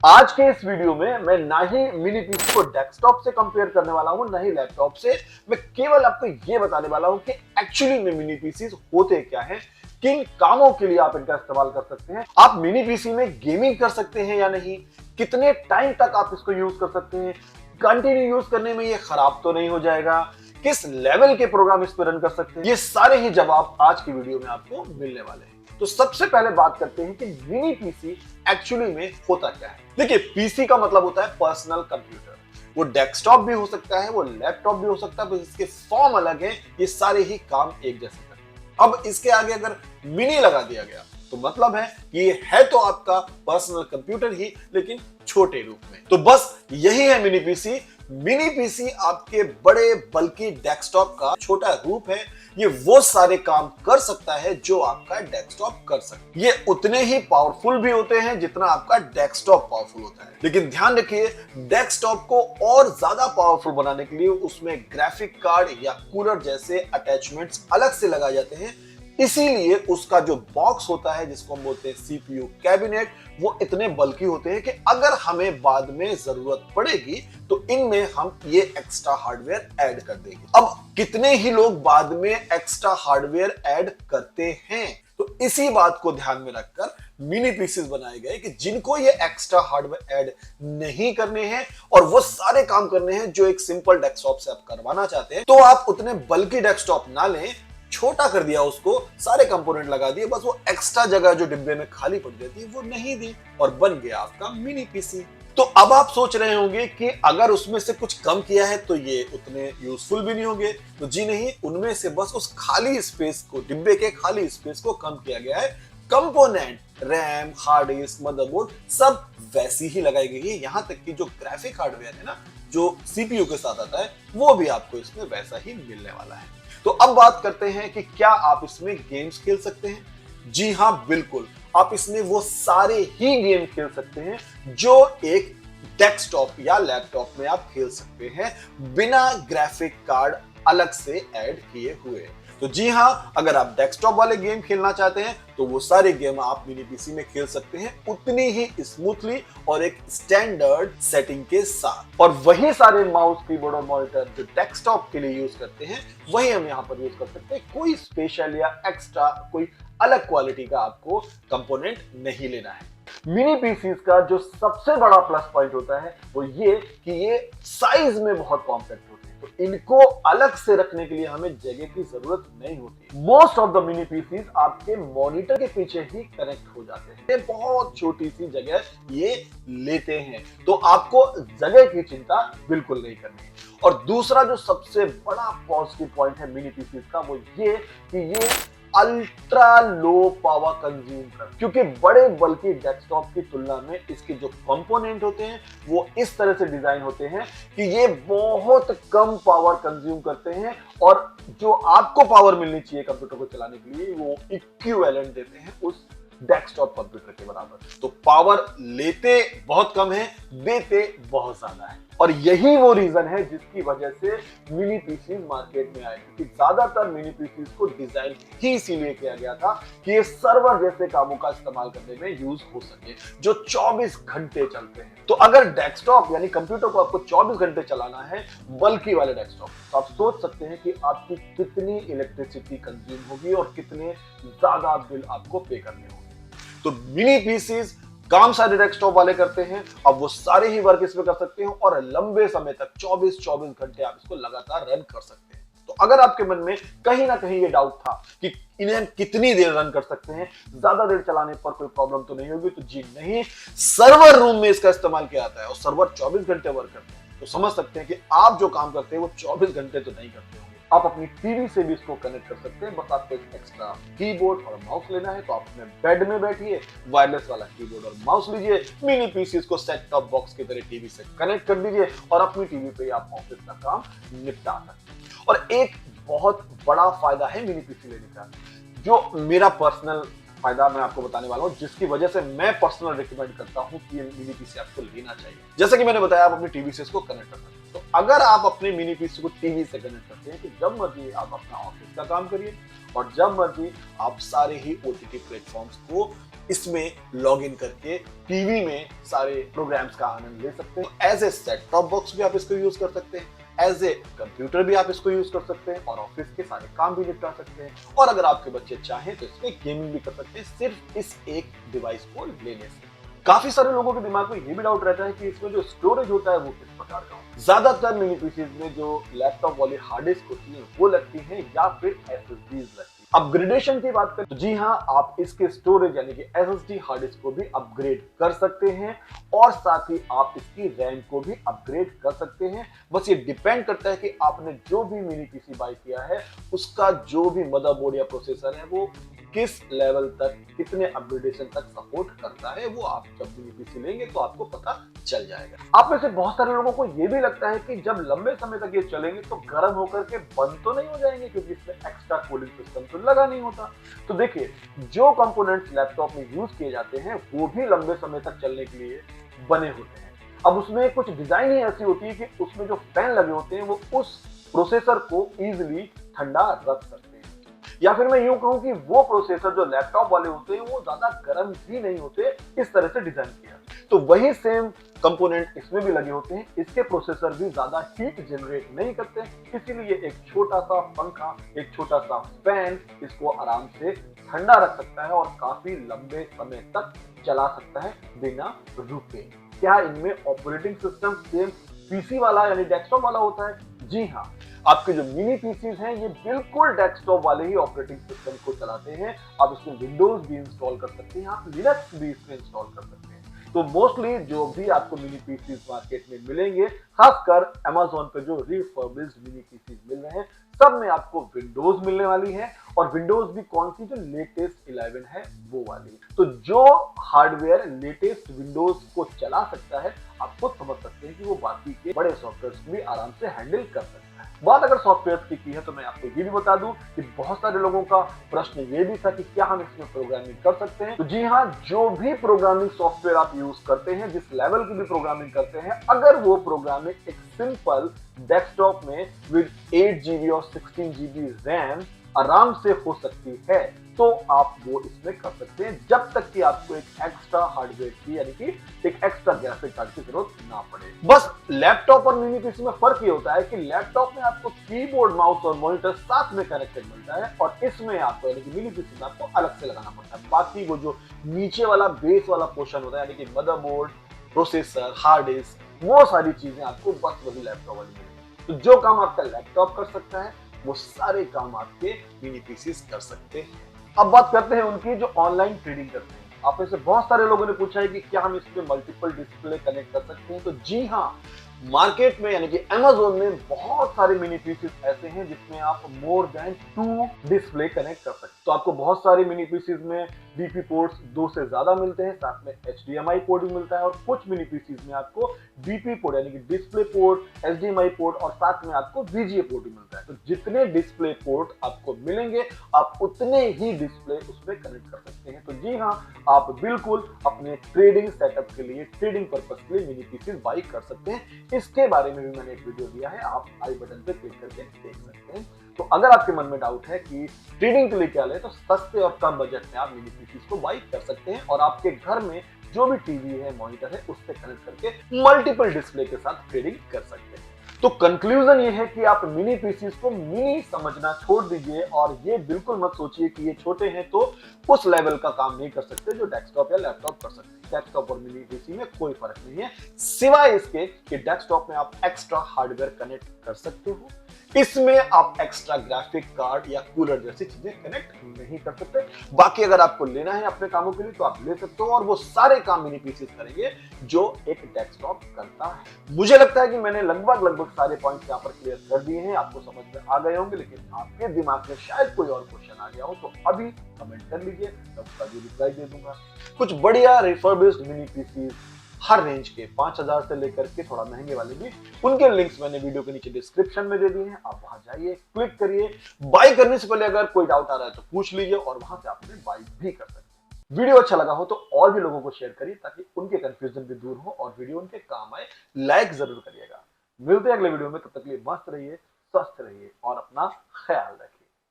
आज के इस वीडियो में मैं ना ही मिनी पीसी को डेस्कटॉप से कंपेयर करने वाला हूं, ना ही लैपटॉप से। मैं केवल आपको ये बताने वाला हूं कि एक्चुअली में मिनी पीसी होते क्या हैं, किन कामों के लिए आप इनका इस्तेमाल कर सकते हैं, आप मिनी पीसी में गेमिंग कर सकते हैं या नहीं, कितने टाइम तक आप इसको यूज कर सकते हैं, कंटिन्यू यूज करने में ये खराब तो नहीं हो जाएगा, किस लेवल के प्रोग्राम इस पर रन कर सकते हैं, ये सारे ही जवाब आज की वीडियो में आपको मिलने वाले हैं। तो सबसे पहले बात करते हैं कि मिनी पीसी एक्चुअली में होता क्या है। देखिए, पीसी का मतलब होता है पर्सनल कंप्यूटर। वो डेस्कटॉप भी हो सकता है, वो लैपटॉप भी हो सकता है, बस इसके फॉर्म अलग है। ये सारे ही काम एक जैसे करते हैं। अब इसके आगे अगर मिनी लगा दिया गया तो मतलब है कि ये है तो आपका पर्सनल कंप्यूटर ही, लेकिन छोटे रूप में। तो बस यही है मिनी पीसी। मिनी पीसी आपके बड़े बल्कि डेस्कटॉप का छोटा रूप है। ये वो सारे काम कर सकता है जो आपका डेस्कटॉप कर सकता है। ये उतने ही पावरफुल भी होते हैं जितना आपका डेस्कटॉप पावरफुल होता है। लेकिन ध्यान रखिए, डेस्कटॉप को और ज्यादा पावरफुल बनाने के लिए उसमें ग्राफिक कार्ड या कूलर जैसे अटैचमेंट्स अलग से लगाए जाते हैं। इसीलिए उसका जो बॉक्स होता है, जिसको हम बोलते हैं सीपीयू कैबिनेट, वो इतने बल्कि होते हैं कि अगर हमें बाद में जरूरत पड़ेगी तो इनमें हम ये एक्स्ट्रा हार्डवेयर ऐड कर देंगे। अब कितने ही लोग बाद में एक्स्ट्रा हार्डवेयर ऐड करते हैं, तो इसी बात को ध्यान में रखकर मिनी पीसीज बनाए गए कि जिनको ये एक्स्ट्रा हार्डवेयर ऐड नहीं करने हैं और वो सारे काम करने हैं जो एक सिंपल डेस्कटॉप से आप करवाना चाहते हैं, तो आप उतने बल्कि डेस्कटॉप ना लें, छोटा कर दिया उसको, सारे कंपोनेंट लगा दिए, बस वो एक्स्ट्रा जगह जो डिब्बे में खाली पड़ जाती है वो नहीं दी और बन गया आपका मिनी पीसी। तो अब आप सोच रहे होंगे कि अगर उसमें से कुछ कम किया है तो ये उतने यूजफुल भी नहीं होंगे। तो जी नहीं, उनमें से बस उस खाली स्पेस को, डिब्बे के खाली स्पेस को कम किया गया है। Component, RAM, hard disk, motherboard सब वैसी ही लगाई गई है। यहां तक कि जो ग्राफिक हार्डवेयर है ना, जो सीपीयू के साथ आता है, वो भी आपको इसमें वैसा ही मिलने वाला है। तो अब बात करते हैं कि क्या आप इसमें गेम्स खेल सकते हैं। जी हां, बिल्कुल। आप इसमें वो सारे ही गेम खेल सकते हैं जो एक डेस्कटॉप या लैपटॉप में आप खेल सकते हैं, बिना ग्राफिक कार्ड अलग से ऐड किए हुए। तो जी हां, अगर आप डेस्कटॉप वाले गेम खेलना चाहते हैं तो वो सारे गेम आप मिनी पीसी में खेल सकते हैं, उतनी ही स्मूथली और एक स्टैंडर्ड सेटिंग के साथ। और वही सारे माउस, कीबोर्ड और मॉनिटर जो डेस्कटॉप के लिए यूज करते हैं, वही हम यहां पर यूज कर सकते हैं। कोई स्पेशल या एक्स्ट्रा, कोई अलग क्वालिटी का आपको कंपोनेंट नहीं लेना है। मिनी पीसीज का जो सबसे बड़ा प्लस पॉइंट होता है वो ये कि ये साइज में बहुत कॉम्पैक्ट होते हैं, तो इनको अलग से रखने के लिए हमें जगह की जरूरत नहीं होती। Most of the mini PCs आपके मॉनिटर के पीछे ही कनेक्ट हो जाते हैं। ये बहुत छोटी सी जगह ये लेते हैं, तो आपको जगह की चिंता बिल्कुल नहीं करनी। और दूसरा जो सबसे बड़ा पॉजिटिव पॉइंट है मिनी पीसीज का, वो ये कि ये अल्ट्रा लो पावर कंज्यूम कर, क्योंकि बड़े बल्कि डेस्कटॉप की तुलना में इसके जो कंपोनेंट होते हैं वो इस तरह से डिजाइन होते हैं कि ये बहुत कम पावर कंज्यूम करते हैं, और जो आपको पावर मिलनी चाहिए कंप्यूटर को चलाने के लिए वो इक्विवेलेंट देते हैं उस डेस्कटॉप कंप्यूटर के बराबर। तो पावर लेते बहुत कम है, देते बहुत ज्यादा है। और यही वो रीजन है जिसकी वजह से मिनी पीसी मार्केट में आए, क्योंकि ज्यादातर मिनी पीसी को डिजाइन ही इसीलिए किया गया था कि ये सर्वर जैसे कामों का इस्तेमाल करने में यूज हो सके, जो 24 घंटे चलते हैं। तो अगर डेस्कटॉप यानी कंप्यूटर को आपको 24 घंटे चलाना है, बल्कि वाले डेस्कटॉप, तो आप सोच सकते हैं कि आपकी कितनी इलेक्ट्रिसिटी कंज्यूम होगी और कितने ज्यादा बिल आपको पे करने होंगे। तो मिनी पीसीज काम सारे डेस्कटॉप वाले करते हैं, अब वो सारे ही वर्क इसमें कर सकते हैं और लंबे समय तक 24 घंटे आप इसको लगातार रन कर सकते हैं। तो अगर आपके मन में कहीं ना कहीं ये डाउट था कि इन्हें कितनी देर रन कर सकते हैं, ज्यादा देर चलाने पर कोई प्रॉब्लम तो नहीं होगी, तो जी नहीं, सर्वर रूम में इसका इस्तेमाल किया जाता है और सर्वर 24 घंटे वर्क करते हैं। तो समझ सकते हैं कि आप जो काम करते हैं वो 24 घंटे तो नहीं करते होंगे। आप अपनी टीवी से भी इसको कनेक्ट कर सकते हैं, बस आपको एक एक्स्ट्रा कीबोर्ड और माउस लेना है। तो आप अपने बेड में बैठिए, वायरलेस वाला कीबोर्ड और माउस लीजिए, मिनी पीसी को सेट टॉप बॉक्स की तरह टीवी से कनेक्ट कर दीजिए और अपनी टीवी पे आप ऑफिस का काम निपटा सकते हैं। और एक बहुत बड़ा फायदा है मिनी पीसी लेने का, जो मेरा पर्सनल फायदा मैं आपको बताने वाला हूं, जिसकी वजह से मैं पर्सनल रिकमेंड करता हूं कि ये मिनी पीसी आपको लेना चाहिए। जैसा कि मैंने बताया, आप अपनी टीवी से इसको कनेक्ट कर सकते हैं। तो अगर आप अपने मिनी पीसी को टीवी से कनेक्ट करते हैं तो जब मर्जी आप अपना ऑफिस का काम करिए और जब मर्जी आप सारे ही ओटीटी प्लेटफॉर्म्स को इसमें लॉग इन करके टीवी में सारे प्रोग्राम्स का आनंद ले सकते हैं। As a set top box भी आप इसको यूज कर सकते हैं, एज ए कंप्यूटर भी आप इसको यूज कर सकते हैं और ऑफिस के सारे काम भी निपटा सकते हैं। और अगर आपके बच्चे चाहें तो इसमें गेमिंग भी कर सकते हैं सिर्फ इस एक डिवाइस को लेने से। काफी सारे लोगों के दिमाग में ये भी डाउट रहता है कि इसमें जो स्टोरेज होता है वो किस प्रकार का हो। ज्यादातर मिनी पीसीज में जो लैपटॉप वाली हार्ड डिस्क होती है वो लगती है या फिर एसएसडीज लगती है। अपग्रेडेशन की बात करें तो जी हाँ, आप इसके स्टोरेज यानी कि एसएसडी हार्ड डिस्क को भी अपग्रेड कर सकते हैं और साथ ही आप इसकी रैम को भी अपग्रेड कर सकते हैं। बस ये डिपेंड करता है कि आपने जो भी मिनी पीसी बाय किया है उसका जो भी मदरबोर्ड या प्रोसेसर है वो किस लेवल तक, कितने अपग्रेडेशन तक सपोर्ट करता है, वो आप जब मिनी पीसी लेंगे तो आपको पता चल जाएगा। आप में से बहुत सारे लोगों को ये भी लगता है कि जब लंबे समय तक ये चलेंगे तो गर्म होकर के बंद तो नहीं हो जाएंगे क्योंकि इसमें एक्स्ट्रा कूलिंग सिस्टम तो लगा नहीं होता। तो देखिए, जो कंपोनेंट्स लैपटॉप में यूज किए जाते हैं वो भी लंबे समय तक चलने के लिए बने होते हैं। अब उसमें कुछ डिजाइन ही ऐसी होती है कि उसमें जो फैन लगे होते हैं वो उस प्रोसेसर को इजिली ठंडा रख सकते हैं, या फिर मैं यूं कहूं कि वो प्रोसेसर जो लैपटॉप वाले होते हैं वो ज्यादा गर्म भी नहीं होते, इस तरह से डिजाइन किया। तो वही सेम कंपोनेंट इसमें भी लगे होते हैं, इसके प्रोसेसर भी ज्यादा हीट जनरेट नहीं करते, इसीलिए एक छोटा सा पंखा, एक छोटा सा फैन इसको आराम से ठंडा रख सकता है और काफी लंबे समय तक चला सकता है बिना रुके। क्या इनमें ऑपरेटिंग सिस्टम सेम पीसी वाला यानी डेस्कटॉप वाला होता है? जी हाँ, आपके जो मिनी पीसीज हैं ये बिल्कुल डेस्कटॉप वाले ही ऑपरेटिंग सिस्टम को चलाते हैं। आप इसमें विंडोज भी इंस्टॉल कर सकते हैं, आप लिनक्स भी इसमें इंस्टॉल कर सकते हैं। तो मोस्टली जो भी आपको मिनी पीसीज मार्केट में मिलेंगे, खासकर अमेज़न पे जो रिफर्बिश्ड मिनी पीसीज मिल रहे हैं, सब में आपको विंडोज मिलने वाली है और विंडोज भी कौन सी, जो लेटेस्ट 11 है वो वाली। तो जो हार्डवेयर लेटेस्ट विंडोज को चला सकता है, आप खुद समझ सकते हैं कि वो बाकी के बड़े सॉफ्टवेयर को भी आराम से हैंडल कर सकता है। बात अगर सॉफ्टवेयर की है तो मैं आपको ये भी बता दूं कि बहुत सारे लोगों का प्रश्न ये भी था कि क्या हम इसमें प्रोग्रामिंग कर सकते हैं। तो जी हाँ, जो भी प्रोग्रामिंग सॉफ्टवेयर आप यूज करते हैं, जिस लेवल की भी प्रोग्रामिंग करते हैं, अगर वो प्रोग्रामिंग एक सिंपल डेस्कटॉप में विद 8 GB और 16 GB रैम आराम से हो सकती है तो आप वो इसमें कर सकते हैं, जब तक कि आपको एक एक्स्ट्रा हार्डवेयर की यानी कि एक एक्स्ट्रा ग्राफिक कार्ड की जरूरत ना पड़े। बस लैपटॉप और मिनी पीसी में फर्क ये होता है कि लैपटॉप में आपको कीबोर्ड, माउस और मॉनिटर साथ में कनेक्टेड मिलता है और इसमें आपको यानी कि मिनी पीसी में आपको अलग से लगाना पड़ता है। बाकी वो जो नीचे वाला बेस वाला पोर्शन होता है यानी कि मदरबोर्ड, प्रोसेसर, हार्ड डिस्क, वो सारी चीजें आपको बस वही लैपटॉप वाली मिलेगी। तो जो काम आपका लैपटॉप कर सकता है वो सारे काम आपके मिनी पीसीज कर सकते हैं। अब बात करते हैं उनकी जो ऑनलाइन ट्रेडिंग करते हैं। आप में से बहुत सारे लोगों ने पूछा है कि क्या हम इसमें मल्टीपल डिस्प्ले कनेक्ट कर सकते हैं? तो जी हाँ, मार्केट में यानी कि अमेज़न में बहुत सारे मिनी पीसीज ऐसे हैं जिसमें आप मोर देन 2 डिस्प्ले कनेक्ट कर सकते हैं। तो आपको बहुत सारे मिनी पीसीज में डीपी पोर्ट्स 2 से ज्यादा मिलते हैं, साथ में एचडीएमआई पोर्ट भी मिलता है और कुछ मिनी पीसीज में आपको डीपी पोर्ट यानी कि डिस्प्ले पोर्ट, एचडीएमआई पोर्ट और साथ में आपको वीजीए पोर्ट भी मिलता है। तो जितने डिस्प्ले पोर्ट आपको मिलेंगे आप उतने ही डिस्प्ले उसमें कनेक्ट कर सकते हैं। तो जी हाँ, आप बिल्कुल अपने ट्रेडिंग सेटअप के लिए, ट्रेडिंग पर्पस के लिए मिनी पीसीज बाई कर सकते हैं। इसके बारे में भी मैंने एक वीडियो दिया है, आप आई बटन पे क्लिक करके देख सकते हैं। तो अगर आपके मन में डाउट है कि ट्रेडिंग के लिए क्या लें, तो सस्ते और कम बजट में आप मिनी पीसीज को बाई कर सकते हैं और आपके घर में जो भी टीवी है, मॉनिटर है, उससे कनेक्ट करके मल्टीपल डिस्प्ले के साथ ट्रेडिंग कर सकते हैं। तो कंक्लूजन ये है कि आप मिनी पीसीज को मिनी समझना छोड़ दीजिए और ये बिल्कुल मत सोचिए कि ये छोटे हैं तो उस लेवल का काम नहीं कर सकते जो डेस्कटॉप या लैपटॉप कर सकते हैं। डेस्कटॉप और मिनी पीसी में कोई फर्क नहीं है, सिवाय इसके कि डेस्कटॉप में आप एक्स्ट्रा हार्डवेयर कनेक्ट कर सकते हो, इसमें आप एक्स्ट्रा ग्राफिक कार्ड या कूलर जैसी चीजें कनेक्ट नहीं कर सकते। बाकी अगर आपको लेना है अपने कामों के लिए तो आप ले सकते हो और वो सारे काम मिनी पीसीज करेंगे जो एक डेस्कटॉप करता है। मुझे लगता है कि मैंने लगभग सारे पॉइंट्स यहाँ पर क्लियर कर दिए हैं, आपको समझ में आ गए होंगे, लेकिन आपके दिमाग में शायद कोई और क्वेश्चन आ गया हो तो अभी कमेंट कर लीजिए, मैं उसका भी रिप्लाई दे दूंगा। कुछ बढ़िया रिफर्बिश्ड मिनी पीसीज हर रेंज के 5000 से लेकर के थोड़ा महंगे वाले भी, उनके लिंक्स मैंने वीडियो के नीचे डिस्क्रिप्शन में दे दिए हैं, आप वहां जाइए, क्लिक करिए। बाई करने से पहले अगर कोई डाउट आ रहा है तो पूछ लीजिए और वहां से आप बाई भी कर सकते हैं। वीडियो अच्छा लगा हो तो और भी लोगों को शेयर करिए ताकि उनके कंफ्यूजन भी दूर हो और वीडियो उनके काम आए। लाइक जरूर करिएगा। मिलते हैं अगले वीडियो में, तब तक के लिए मस्त रहिए, स्वस्थ रहिए और अपना ख्याल रखिए।